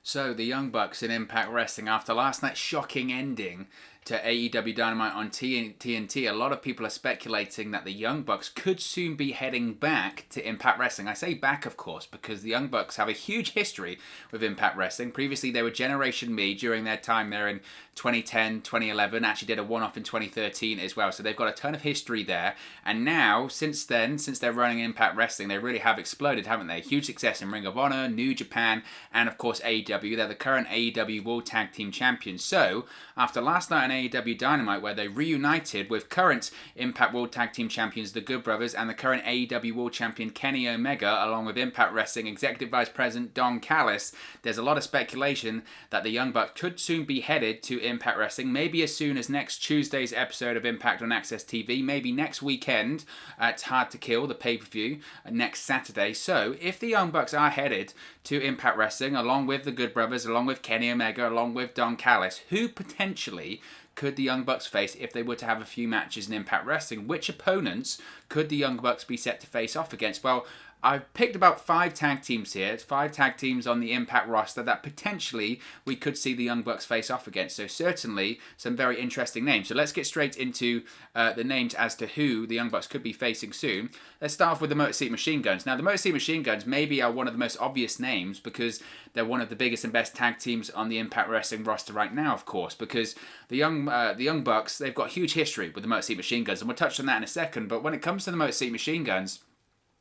So the Young Bucks in Impact Wrestling, after last night's shocking ending to AEW Dynamite on TNT, a lot of people are speculating that the Young Bucks could soon be heading back to Impact Wrestling. I say back, of course, because the Young Bucks have a huge history with Impact Wrestling. Previously, they were Generation Me during their time there in 2010, 2011, actually did a one-off in 2013 as well. So they've got a ton of history there. And now, since then, since they're running Impact Wrestling, they really have exploded, haven't they? Huge success in Ring of Honor, New Japan, and of course AEW. They're the current AEW World Tag Team Champions. So, after last night on AEW Dynamite, where they reunited with current Impact World Tag Team Champions, the Good Brothers, and the current AEW World Champion Kenny Omega, along with Impact Wrestling Executive Vice President Don Callis, there's a lot of speculation that the Young Bucks could soon be headed to Impact Wrestling, maybe as soon as next Tuesday's episode of Impact on Access TV, maybe next weekend at Hard to Kill, the pay-per-view, next Saturday. So, if the Young Bucks are headed to Impact Wrestling, along with the Good Brothers, along with Kenny Omega, along with Don Callis, who potentially could the Young Bucks face if they were to have a few matches in Impact Wrestling? Which opponents could the Young Bucks be set to face off against? Well, I've picked about 5 tag teams here. It's 5 tag teams on the Impact roster that potentially we could see the Young Bucks face off against. So certainly some very interesting names. So let's get straight into the names as to who the Young Bucks could be facing soon. Let's start off with the Motor City Machine Guns. Now the Motor City Machine Guns maybe are one of the most obvious names because they're one of the biggest and best tag teams on the Impact Wrestling roster right now, of course, because the Young Bucks, they've got huge history with the Motor City Machine Guns, and we'll touch on that in a second. But when it comes to the Motor City Machine Guns,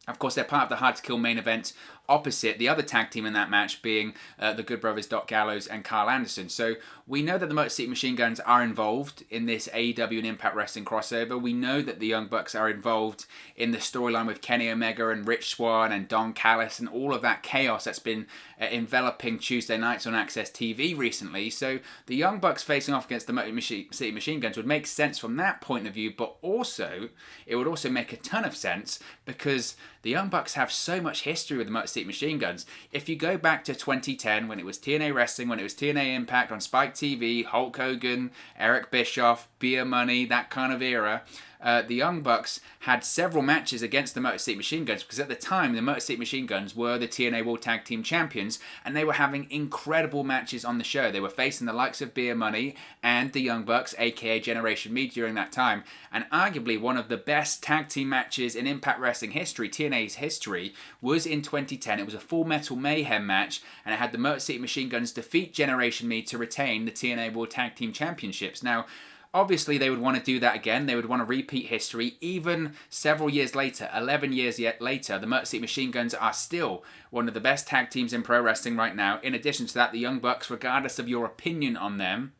of course, they're part of the Hard to Kill main event opposite the other tag team in that match being the Good Brothers, Doc Gallows and Karl Anderson. So we know that the Motor City Machine Guns are involved in this AEW and Impact Wrestling crossover. We know that the Young Bucks are involved in the storyline with Kenny Omega and Rich Swann and Don Callis and all of that chaos that's been enveloping Tuesday nights on Access TV recently. So the Young Bucks facing off against the Motor City Machine Guns would make sense from that point of view, but also it would also make a ton of sense because the Young Bucks have so much history with the Motor City Machine Guns. If you go back to 2010, when it was TNA Wrestling, when it was TNA Impact on Spike TV, Hulk Hogan, Eric Bischoff, Beer Money, that kind of era, the Young Bucks had several matches against the Motor City Machine Guns because at the time the Motor City Machine Guns were the TNA World Tag Team Champions and they were having incredible matches on the show. They were facing the likes of Beer Money and the Young Bucks, aka Generation Me, during that time, and arguably one of the best tag team matches in Impact Wrestling history, TNA's history, was in 2010. It was a Full Metal Mayhem match and it had the Motor City Machine Guns defeat Generation Me to retain the TNA World Tag Team Championships. Now, obviously, they would want to do that again. They would want to repeat history. Even several years later, 11 years yet later, the Motor City Machine Guns are still one of the best tag teams in pro wrestling right now. In addition to that, the Young Bucks, regardless of your opinion on them,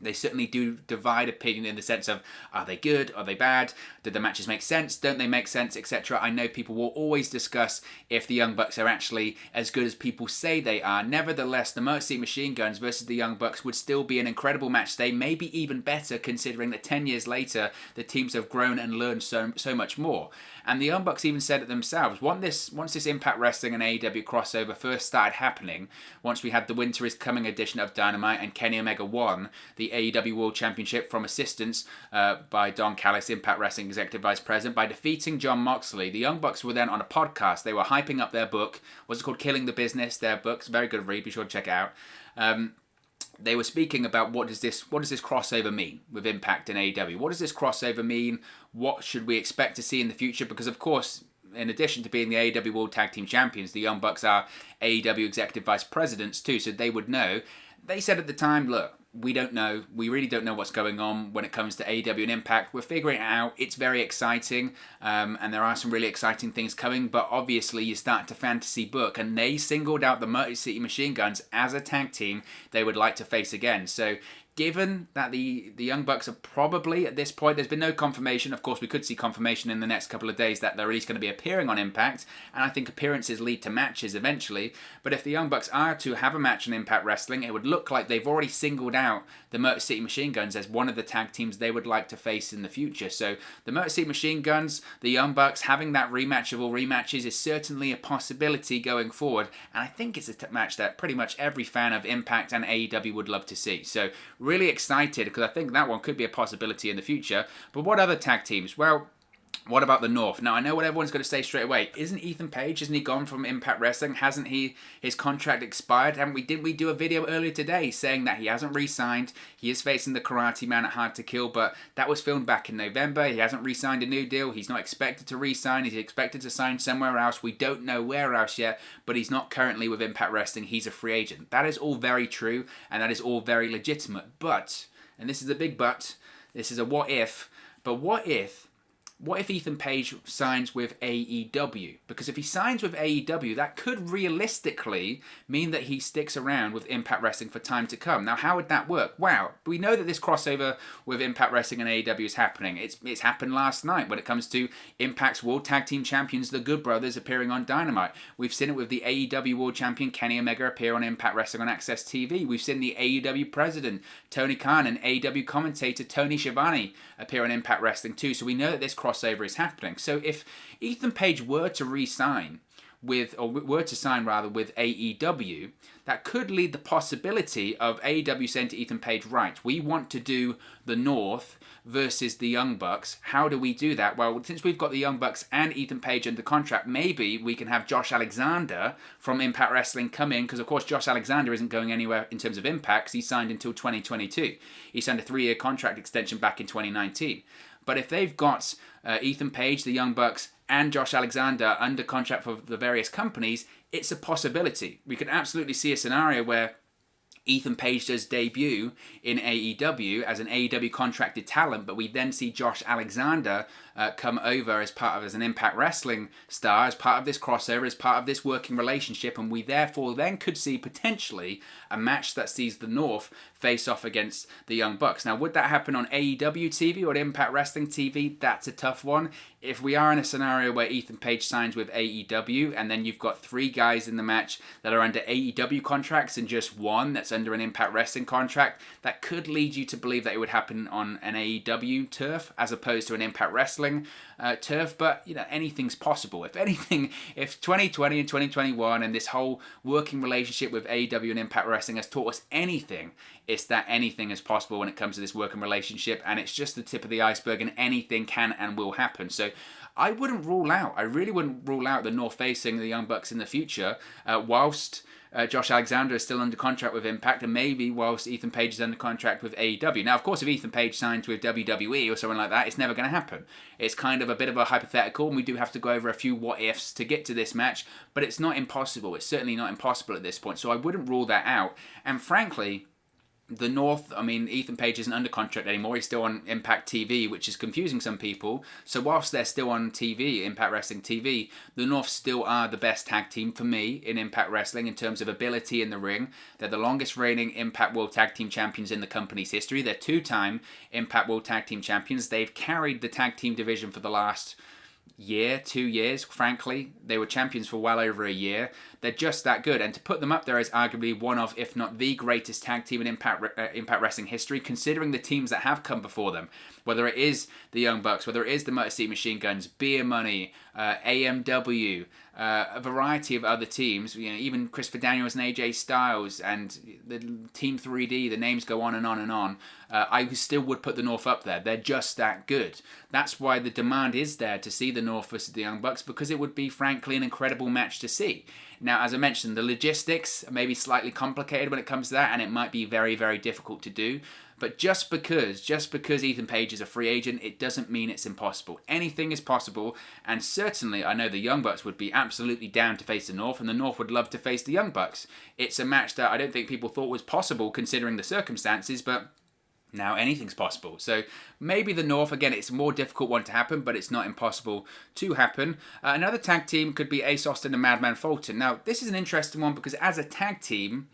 they certainly do divide opinion in the sense of, are they good? Are they bad? Did the matches make sense? Don't they make sense? Etc. I know people will always discuss if the Young Bucks are actually as good as people say they are. Nevertheless, the Motor City Machine Guns versus the Young Bucks would still be an incredible match today, maybe even better considering that 10 years later, the teams have grown and learned so much more. And the Young Bucks even said it themselves. Once this Impact Wrestling and AEW crossover first started happening, once we had the Winter is Coming edition of Dynamite and Kenny Omega won the AEW World Championship from assistance by Don Callis, Impact Wrestling Executive Vice President, by defeating Jon Moxley. The Young Bucks were then on a podcast. They were hyping up their book. What's it called? Killing the Business. Their book's very good read. Be sure to check it out. They were speaking about what does this crossover mean with Impact and AEW? What does this crossover mean? What should we expect to see in the future? Because of course, in addition to being the AEW World Tag Team Champions, the Young Bucks are AEW Executive Vice Presidents too, so they would know. They said at the time, look, we don't know. We really don't know what's going on when it comes to AEW and Impact. We're figuring it out. It's very exciting, and there are some really exciting things coming, but obviously you start to fantasy book, and they singled out the Motor City Machine Guns as a tag team they would like to face again. So given that the Young Bucks are probably, at this point, there's been no confirmation. Of course, we could see confirmation in the next couple of days that they're at least going to be appearing on Impact, and I think appearances lead to matches eventually. But if the Young Bucks are to have a match on Impact Wrestling, it would look like they've already singled out the Motor City Machine Guns as one of the tag teams they would like to face in the future. So the Motor City Machine Guns, the Young Bucks, having that rematch of all rematches is certainly a possibility going forward, and I think it's a match that pretty much every fan of Impact and AEW would love to see. So really excited because I think that one could be a possibility in the future. But what other tag teams? Well, What about the North? Now, I know what everyone's going to say straight away. Isn't Ethan Page, isn't he gone from Impact Wrestling? Hasn't his contract expired? Didn't we do a video earlier today saying that he hasn't re-signed? He is facing the Karate Man at Hard to Kill, but that was filmed back in November. He hasn't re-signed a new deal. He's not expected to re-sign. He's expected to sign somewhere else. We don't know where else yet, but he's not currently with Impact Wrestling. He's a free agent. That is all very true, and that is all very legitimate. But, and this is a big but, this is a what if, but what if Ethan Page signs with AEW? Because if he signs with AEW, that could realistically mean that he sticks around with Impact Wrestling for time to come. Now, how would that work? Wow, we know that this crossover with Impact Wrestling and AEW is happening. It's happened last night when it comes to Impact's World Tag Team Champions, the Good Brothers, appearing on Dynamite. We've seen it with the AEW World Champion Kenny Omega appear on Impact Wrestling on Access TV. We've seen the AEW President, Tony Khan, and AEW commentator Tony Schiavone appear on Impact Wrestling too. So we know that this crossover is happening. So if Ethan Page were to re-sign with AEW, that could lead the possibility of AEW saying to Ethan Page, right, we want to do the North versus the Young Bucks. How do we do that? Well, since we've got the Young Bucks and Ethan Page under contract, maybe we can have Josh Alexander from Impact Wrestling come in, because of course Josh Alexander isn't going anywhere in terms of Impact. He signed until 2022. He signed a 3-year contract extension back in 2019. But if they've got Ethan Page, the Young Bucks, and Josh Alexander under contract for the various companies, it's a possibility. We could absolutely see a scenario where Ethan Page does debut in AEW as an AEW contracted talent, but we then see Josh Alexander come over as an Impact Wrestling star, as part of this crossover, as part of this working relationship, and we therefore then could see potentially a match that sees the North face off against the Young Bucks. Now, would that happen on AEW TV or Impact Wrestling TV? That's a tough one. If we are in a scenario where Ethan Page signs with AEW and then you've got 3 guys in the match that are under AEW contracts and just one that's under an Impact Wrestling contract, that could lead you to believe that it would happen on an AEW turf as opposed to an Impact Wrestling turf. But you know, anything's possible. If anything, if 2020 and 2021 and this whole working relationship with AEW and Impact Wrestling has taught us anything, it's that anything is possible when it comes to this working relationship, and it's just the tip of the iceberg, and anything can and will happen. So I really wouldn't rule out the North facing the Young Bucks in the future, whilst Josh Alexander is still under contract with Impact, and maybe whilst Ethan Page is under contract with AEW. Now, of course, if Ethan Page signs with WWE or something like that, it's never going to happen. It's kind of a bit of a hypothetical, and we do have to go over a few what-ifs to get to this match, but it's not impossible. It's certainly not impossible at this point, so I wouldn't rule that out. And frankly, the North, I mean, Ethan Page isn't under contract anymore. He's still on Impact TV, which is confusing some people. So whilst they're still on TV, Impact Wrestling TV, the North still are the best tag team for me in Impact Wrestling in terms of ability in the ring. They're the longest reigning Impact World Tag Team Champions in the company's history. They're 2-time Impact World Tag Team Champions. They've carried the tag team division for the last 2 years, frankly. They were champions for well over a year. They're just that good, and to put them up there as arguably one of, if not the greatest tag team in Impact Wrestling history, considering the teams that have come before them, whether it is the Young Bucks, whether it is the Motor City Machine Guns, Beer Money, AMW, a variety of other teams, you know, even Christopher Daniels and AJ Styles and the Team 3D, the names go on and on and on. I still would put the North up there. They're just that good. That's why the demand is there to see the North versus the Young Bucks, because it would be, frankly, an incredible match to see. Now, as I mentioned, the logistics are maybe slightly complicated when it comes to that, and it might be very, very difficult to do. But just because Ethan Page is a free agent, it doesn't mean it's impossible. Anything is possible, and certainly I know the Young Bucks would be absolutely down to face the North, and the North would love to face the Young Bucks. It's a match that I don't think people thought was possible considering the circumstances, but now anything's possible. So maybe the North, again, it's a more difficult one to happen, but it's not impossible to happen. Another tag team could be Asos and the Madman Fulton. Now, this is an interesting one because as a tag team,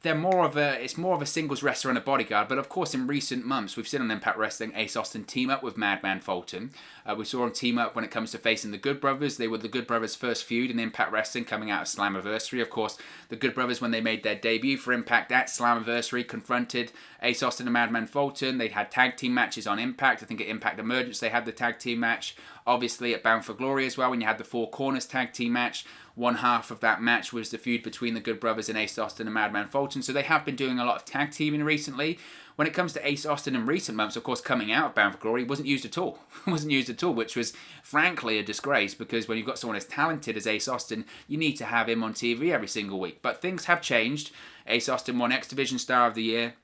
it's more of a singles wrestler and a bodyguard, but of course in recent months we've seen on Impact Wrestling Ace Austin team up with Madman Fulton. We saw him team up when it comes to facing the Good Brothers. They were the Good Brothers' first feud in Impact Wrestling coming out of Slammiversary. Of course, the Good Brothers, when they made their debut for Impact at Slammiversary, confronted Ace Austin and Madman Fulton. They had tag team matches on Impact. I think at Impact Emergence they had the tag team match. Obviously at Bound for Glory as well, when you had the Four Corners tag team match. one half of that match was the feud between the Good Brothers and Ace Austin and Madman Fulton. So they have been doing a lot of tag teaming recently. When it comes to Ace Austin in recent months, of course, coming out of Bound for Glory, wasn't used at all. Wasn't used at all, which was frankly a disgrace, because when you've got someone as talented as Ace Austin, you need to have him on TV every single week. But things have changed. Ace Austin won X Division Star of the Year.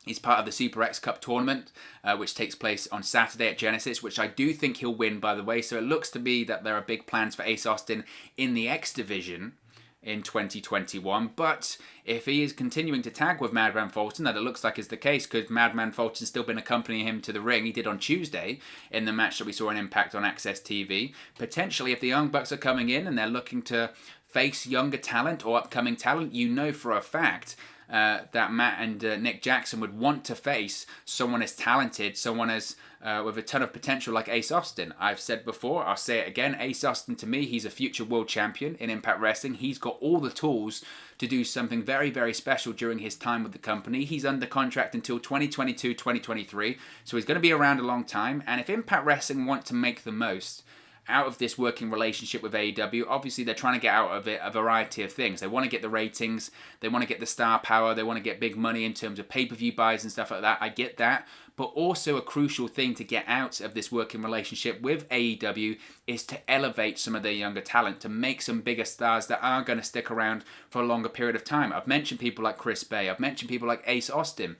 He's part of the Super X Cup tournament, which takes place on Saturday at Genesis, which I do think he'll win, by the way. So it looks to be that there are big plans for Ace Austin in the X Division in 2021. But if he is continuing to tag with Madman Fulton, that it looks like is the case, because Madman Fulton's still been accompanying him to the ring. He did on Tuesday in the match that we saw on Impact on Access TV. Potentially, if the Young Bucks are coming in and they're looking to face younger talent or upcoming talent, you know for a fact that Matt and Nick Jackson would want to face someone as talented, someone as with a ton of potential like Ace Austin. I've said before, I'll say it again, Ace Austin, to me, he's a future world champion in Impact Wrestling. He's got all the tools to do something very, very special during his time with the company. He's under contract until 2022, 2023, so he's going to be around a long time. And if Impact Wrestling want to make the most out of this working relationship with AEW, obviously they're trying to get out of it a variety of things. They want to get the ratings, they want to get the star power, they want to get big money in terms of pay-per-view buys and stuff like that. I get that. But also a crucial thing to get out of this working relationship with AEW is to elevate some of their younger talent, to make some bigger stars that are going to stick around for a longer period of time. I've mentioned people like Chris Bay, I've mentioned people like Ace Austin.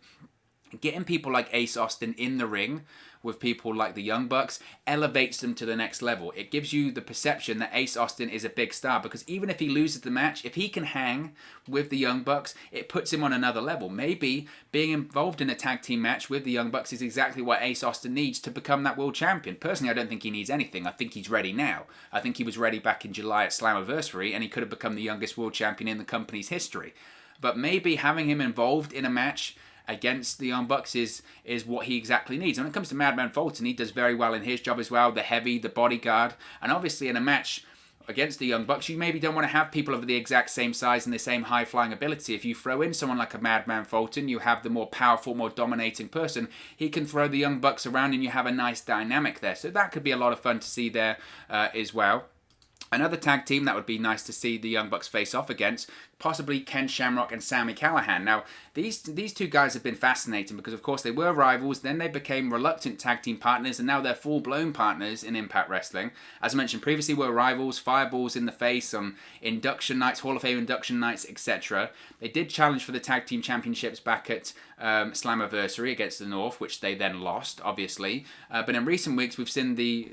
Getting people like Ace Austin in the ring with people like the Young Bucks elevates them to the next level. It gives you the perception that Ace Austin is a big star, because even if he loses the match, if he can hang with the Young Bucks, it puts him on another level. Maybe being involved in a tag team match with the Young Bucks is exactly what Ace Austin needs to become that world champion. Personally, I don't think he needs anything. I think he's ready now. I think he was ready back in July at Slammiversary, and he could have become the youngest world champion in the company's history. But maybe having him involved in a match against the Young Bucks is what he exactly needs. And when it comes to Madman Fulton, he does very well in his job as well, the heavy, the bodyguard. And obviously in a match against the Young Bucks, you maybe don't want to have people of the exact same size and the same high-flying ability. If you throw in someone like a Madman Fulton, you have the more powerful, more dominating person. He can throw the Young Bucks around and you have a nice dynamic there. So that could be a lot of fun to see there as well. Another tag team that would be nice to see the Young Bucks face off against, possibly Ken Shamrock and Sami Callihan. Now, these two guys have been fascinating because, of course, they were rivals, then they became reluctant tag team partners, and now they're full-blown partners in Impact Wrestling. As I mentioned previously, were rivals, fireballs in the face on induction nights, Hall of Fame induction nights, etc. They did challenge for the tag team championships back at Slammiversary against the North, which they then lost, obviously. But in recent weeks, we've seen the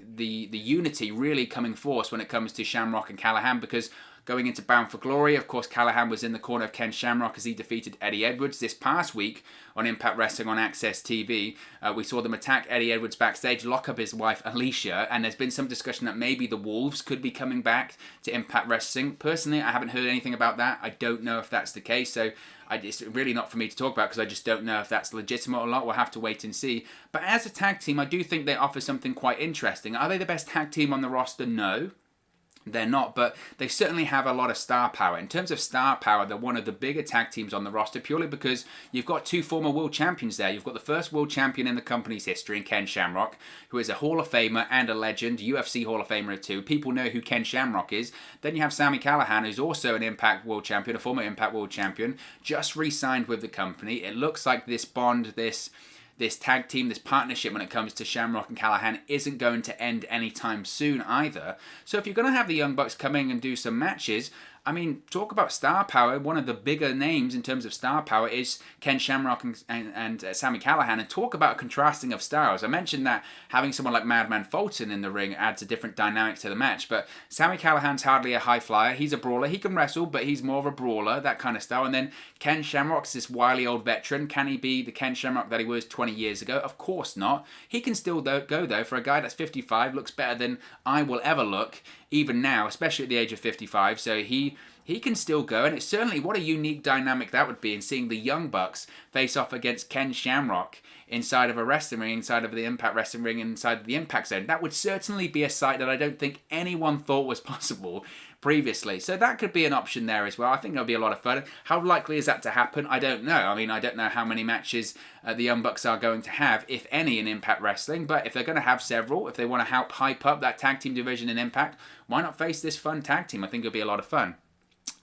unity really coming forth when it comes to Shamrock and Callihan, because going into Bound for Glory, of course, Callihan was in the corner of Ken Shamrock as he defeated Eddie Edwards. This past week on Impact Wrestling on Access TV, we saw them attack Eddie Edwards backstage, lock up his wife Alicia, and there's been some discussion that maybe the Wolves could be coming back to Impact Wrestling. Personally, I haven't heard anything about that. I don't know if that's the case, so it's really not for me to talk about because I just don't know if that's legitimate or not. We'll have to wait and see. But as a tag team, I do think they offer something quite interesting. Are they the best tag team on the roster? No. They're not, but they certainly have a lot of star power. In terms of star power, they're one of the bigger tag teams on the roster purely because you've got two former world champions there. You've got the first world champion in the company's history in Ken Shamrock, who is a Hall of Famer and a legend, UFC Hall of Famer too. People know who Ken Shamrock is. Then you have Sami Callihan, who's also an Impact World Champion, a former Impact World Champion, just re-signed with the company. It looks like this bond, this tag team, this partnership when it comes to Shamrock and Callihan isn't going to end anytime soon either. So if you're going to have the Young Bucks come in and do some matches, I mean, talk about star power. One of the bigger names in terms of star power is Ken Shamrock and Sami Callihan. And talk about contrasting of styles. I mentioned that having someone like Madman Fulton in the ring adds a different dynamic to the match. But Sami Callihan's hardly a high flyer. He's a brawler. He can wrestle, but he's more of a brawler, that kind of style. And then Ken Shamrock's this wily old veteran. Can he be the Ken Shamrock that he was 20 years ago? Of course not. He can still go, though. For a guy that's 55, looks better than I will ever look, even now, especially at the age of 55. So he can still go, and it's certainly what a unique dynamic that would be in seeing the Young Bucks face off against Ken Shamrock inside of a wrestling ring, inside of the Impact Wrestling ring, inside of the Impact Zone. That would certainly be a sight that I don't think anyone thought was possible previously. So that could be an option there as well. I think it'll be a lot of fun. How likely is that to happen? I don't know. I mean, I don't know how many matches the Young Bucks are going to have, if any, in Impact Wrestling. But if they're going to have several, if they want to help hype up that tag team division in Impact, why not face this fun tag team? I think it'll be a lot of fun.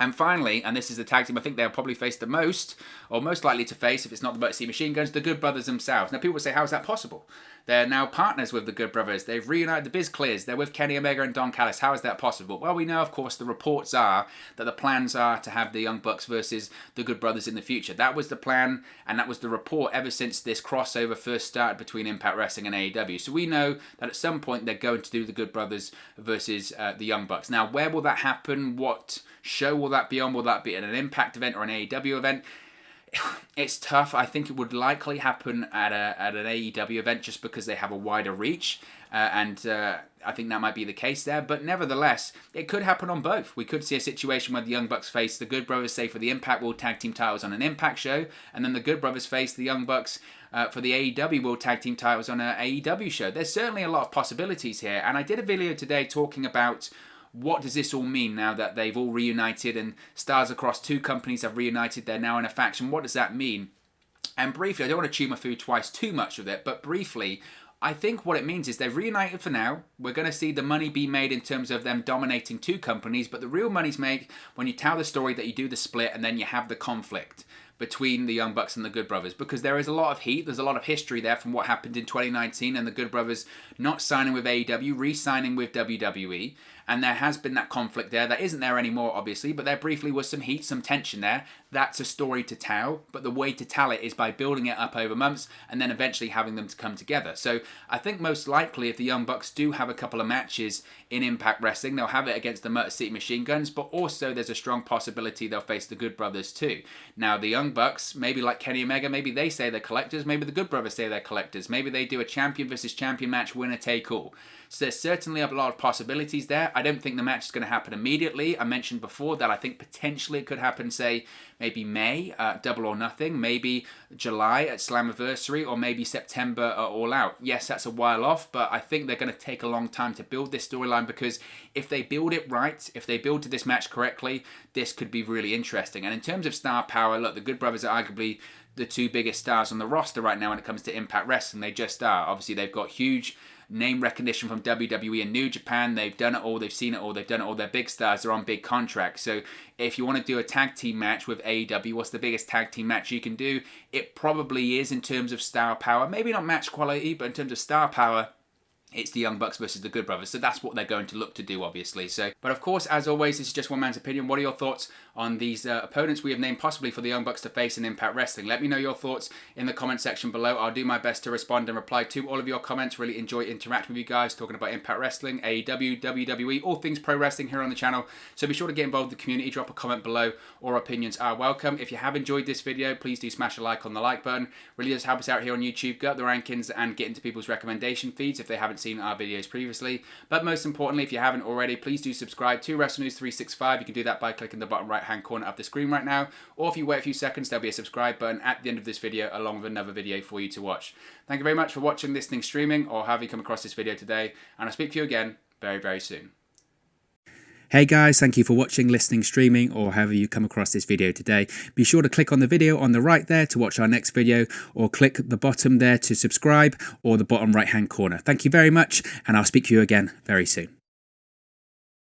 And finally, and this is the tag team I think they'll probably face the most, or most likely to face if it's not the Motor City Machine Guns, the Good Brothers themselves. Now, people say, how is that possible? They're now partners with the Good Brothers. They've reunited the Biz Clears. They're with Kenny Omega and Don Callis. How is that possible? Well, we know, of course, the reports are that the plans are to have the Young Bucks versus the Good Brothers in the future. That was the plan, and that was the report ever since this crossover first started between Impact Wrestling and AEW. So we know that at some point they're going to do the Good Brothers versus the Young Bucks. Now, where will that happen? What show will that be on? Will that be at an Impact event or an AEW event? It's tough. I think it would likely happen at an AEW event just because they have a wider reach, and I think that might be the case there. But nevertheless, it could happen on both. We could see a situation where the Young Bucks face the Good Brothers, say for the Impact World Tag Team titles on an Impact show, and then the Good Brothers face the Young Bucks for the AEW World Tag Team titles on an AEW show. There's certainly a lot of possibilities here, and I did a video today talking about what does this all mean now that they've all reunited and stars across two companies have reunited, they're now in a faction. What does that mean? And briefly, I don't want to chew my food twice too much with it, but briefly, I think what it means is they've reunited for now. We're going to see the money be made in terms of them dominating two companies, but the real money's made when you tell the story that you do the split and then you have the conflict between the Young Bucks and the Good Brothers, because there is a lot of heat, there's a lot of history there from what happened in 2019 and the Good Brothers not signing with AEW, re-signing with WWE, and there has been that conflict there. That isn't there anymore, obviously, but there briefly was some heat, some tension there. That's a story to tell, but the way to tell it is by building it up over months and then eventually having them to come together. So I think most likely if the Young Bucks do have a couple of matches in Impact Wrestling, they'll have it against the Motor City Machine Guns, but also there's a strong possibility they'll face the Good Brothers too. Now the Young Bucks, maybe like Kenny Omega, maybe they say they're collectors, maybe the Good Brothers say they're collectors, maybe they do a champion versus champion match, winner take all. So there's certainly a lot of possibilities there. I don't think the match is going to happen immediately. I mentioned before that I think potentially it could happen, say, maybe May, Double or Nothing, maybe July at Slammiversary, or maybe September at All Out. Yes, that's a while off, but I think they're going to take a long time to build this storyline, because if they build it right, if they build to this match correctly, this could be really interesting. And in terms of star power, look, the Good Brothers are arguably the two biggest stars on the roster right now when it comes to Impact Wrestling. They just are. Obviously, they've got huge name recognition from WWE and New Japan. They've done it all, they've seen it all, they've done it all. They're big stars, they're on big contracts. So if you want to do a tag team match with AEW, what's the biggest tag team match you can do? It probably is, in terms of star power, maybe not match quality, but in terms of star power, it's the Young Bucks versus the Good Brothers. So that's what they're going to look to do, obviously. So, but of course, as always, this is just one man's opinion. What are your thoughts on these opponents we have named possibly for the Young Bucks to face in Impact Wrestling? Let me know your thoughts in the comment section below. I'll do my best to respond and reply to all of your comments. Really enjoy interacting with you guys, talking about Impact Wrestling, AEW, WWE, all things pro wrestling here on the channel. So be sure to get involved with the community. Drop a comment below. All opinions are welcome. If you have enjoyed this video, please do smash a like on the like button. Really does help us out here on YouTube. Get up the rankings and get into people's recommendation feeds if they haven't seen our videos previously. But most importantly, if you haven't already, please do subscribe to Wrestle News 365. You can do that by clicking the bottom right hand corner of the screen right now, or if you wait a few seconds, there'll be a subscribe button at the end of this video along with another video for you to watch. Thank you very much for watching, listening, streaming, or however you come across this video today, and I'll speak to you again very, very soon. Hey guys, thank you for watching, listening, streaming, or however you come across this video today. Be sure to click on the video on the right there to watch our next video, or click the bottom there to subscribe, or the bottom right hand corner. Thank you very much, and I'll speak to you again very soon.